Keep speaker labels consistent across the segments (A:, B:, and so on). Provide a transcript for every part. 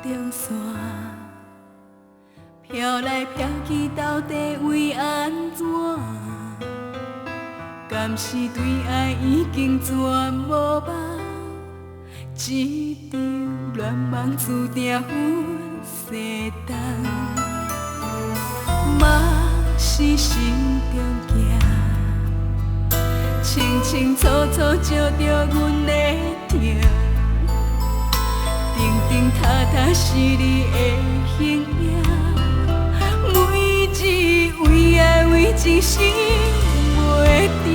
A: 中线，飘来飘去到底为安怎？敢是对爱已经全无望？一场恋梦注定分世东，嘛是心中行，清清楚楚照着阮的痛，定定踏踏是你的形影，每日为爱为情心袂定。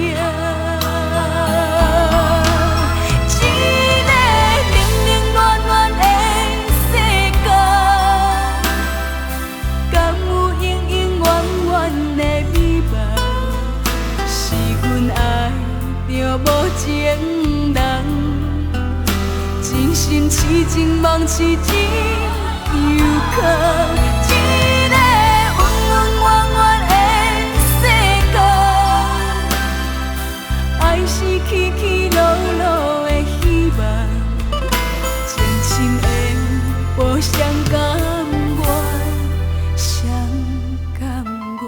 A: 无情人，真心痴情梦是一场空，一个温温暖暖的世界，爱是起起落落的希望，真心的无相甘愿，相甘愿。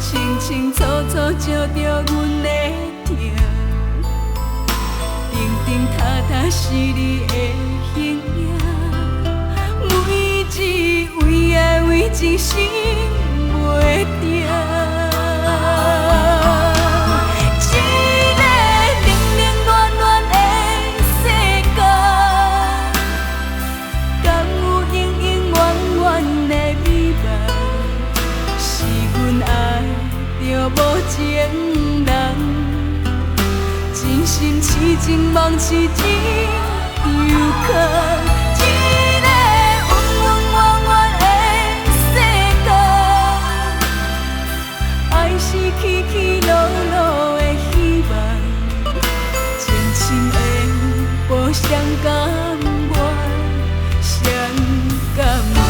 A: 清清楚楚照着阮的痛，定定踏踏是你的形影，每日为爱为情心袂定。一个冷冷暖暖的世界，敢有永永远远的美梦？是阮爱着无情人，真心痴情梦是一场空，一个温温暖暖的世界，爱是起起落落的希望，真心的无相甘愿，相甘愿。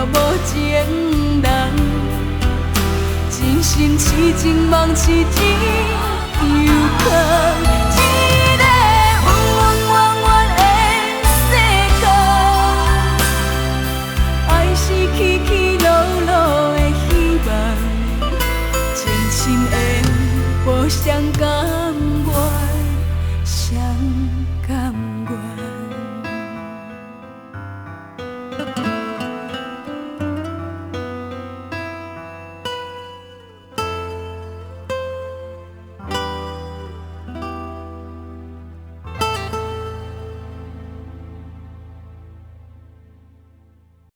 A: 无情人，真心痴情梦是一场空，一个温温暖暖的世界，爱是起起落落的希望，真心的无相共。